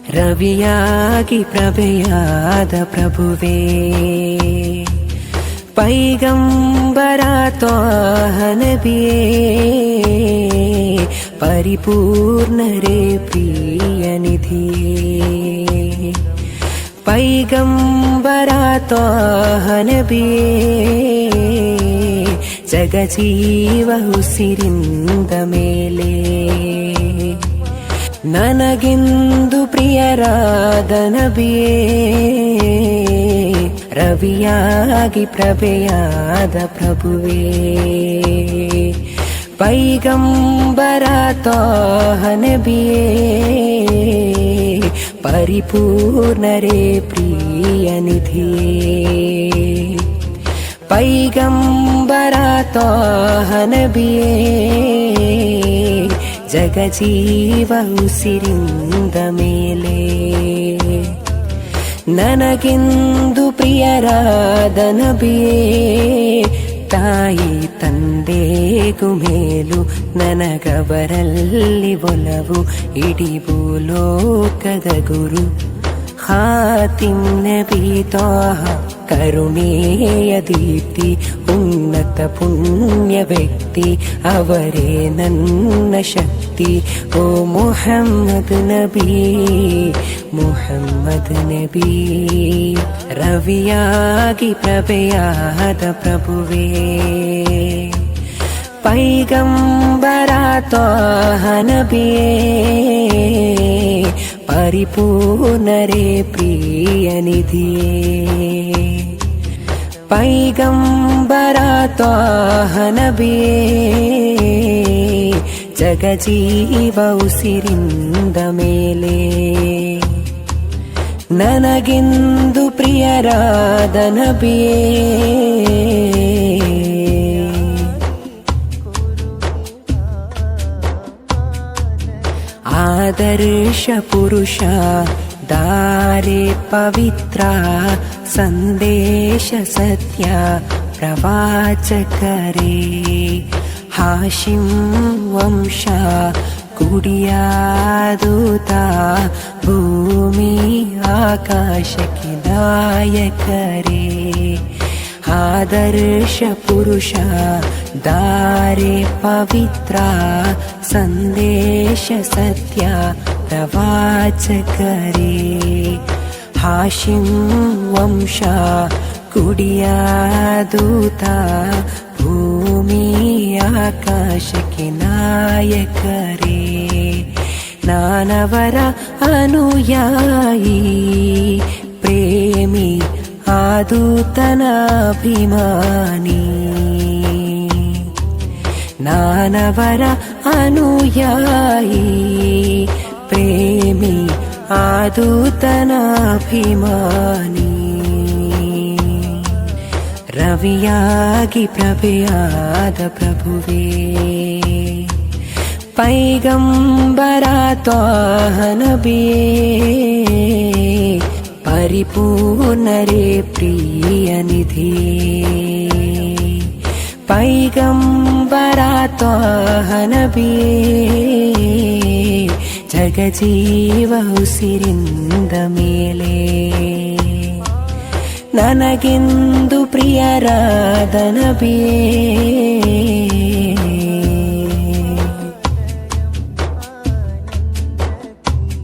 ರವಿಯಾಗಿ ಪ್ರಭೆಯಾದ ಪ್ರಭುವೇ ಪೈಗಂಬರ ತ್ವಾಹ ನಬಿಯೇ ಪರಿಪೂರ್ಣರೇ ಪ್ರಿಯ ನಿಧಿಯೇ ಪೈಗಂಬರ ತ್ವಾಹ ನಬಿಯೇ ಜಗಜೀವ ಉಸಿರಿಂದ ಮೇಲೆ ನನಗೆಂದು ಪ್ರಿಯರಾದ ನಬಿಯೇ ರವಿಯಾಗಿ ಪ್ರಭೆಯಾದ ಪ್ರಭುವೇ ಪೈಗಂಬರ ತ್ವಾಹ ನಬಿಯೇ ಪರಿಪೂರ್ಣರೇ ಪ್ರಿಯ ನಿಧಿಯೇ ಪೈಗಂಬರ ತ್ವಾಹ ನಬಿಯೇ ಜಗಜೀವ ಉಸಿರಿಂದ ಮೇಲೆ ನನಗೆಂದು ಪ್ರಿಯರಾದ ನಬಿಯೇ ತಾಯಿ ತಂದೆಗೂ ಮೇಲು ನನಗವರಲ್ಲಿ ಒಲವು ಇಡೀ ಭೂಲೋಕದ ಗುರು ಖಾತಿಮ್ ನಬಿ ತ್ವಾಹ ಕರುಣೆಯ ದೀಪ್ತಿ ಉನ್ನತ ಪುಣ್ಯ ವ್ಯಕ್ತಿ ಅವರೇ ನನ್ನ ಶಕ್ತಿ ಓ ಮುಹಮ್ಮದ್ ನಬಿ ಮುಹಮ್ಮದ್ ನಬಿ ರವಿಯಾಗಿ ಪ್ರಭೆಯಾದ ಪ್ರಭುವೇ ಪೈಗಂಬರ ತ್ವಾಹ ನಬಿಯೇ ಪರಿಪೂರ್ಣರೇ ಪ್ರಿಯ ನಿಧಿಯೇ ಪೈಗಂಬರ ತ್ವಾಹ ನಬಿಯೇ ಜಗಜೀವ ಉಸಿರಿಂದ ಮೇಲೆ ನನಗೆಂದು ಪ್ರಿಯರಾದ ನಬಿಯೇ ಆದರ್ಶ ಪುರುಷ ದಾರೆ ಪವಿತ್ರ ಸಂದೇಶ ಸತ್ಯ ಪ್ರವಾಚಕರೇ ಹಾಶಿಂ ವಂಶ ಕುಡಿಯಾದೂತ ಭೂಮಿ ಆಕಾಶಕ್ಕೆ ನಾಯಕರೇ ಆದರ್ಶ ಪುರುಷ ದಾರೆ ಪವಿತ್ರ ಸಂದೇಶ ಸತ್ಯ ಪ್ರವಾಚಕರೇ ಹಾಶಿಂ ವಂಶ ಕುಡಿಯಾದೂತ ಭೂಮಿ ಆಕಾಶಕ್ಕೆ ನಾಯಕರೇ ನಾನವರ ಅನುಯಾಯಿ ಪ್ರೇಮಿ ಆದೂತನ ಅಭಿಮಾನಿ ನಾನವರ ಅನುಯಾಯಿ ಪ್ರೇಮಿ ಆದೂತನ ಅಭಿಮಾನಿ ರವಿಯಾಗಿ ಪ್ರಭೆಯಾದ ಪ್ರಭುವೇ ಪೈಗಂಬರ ತ್ವಾಹ ನಬಿಯೇ ಪರಿಪೂರ್ಣರೇ ಪ್ರಿಯ ನಿಧಿಯೇ ಪೈಗಂಬರ ತ್ವಾಹ ನಬಿಯೇ ಜಗಜೀವ ಉಸಿರಿಂದ ಮೇಲೆ ನನಗೆಂದು ಪ್ರಿಯರಾದ ನಬಿಯೇ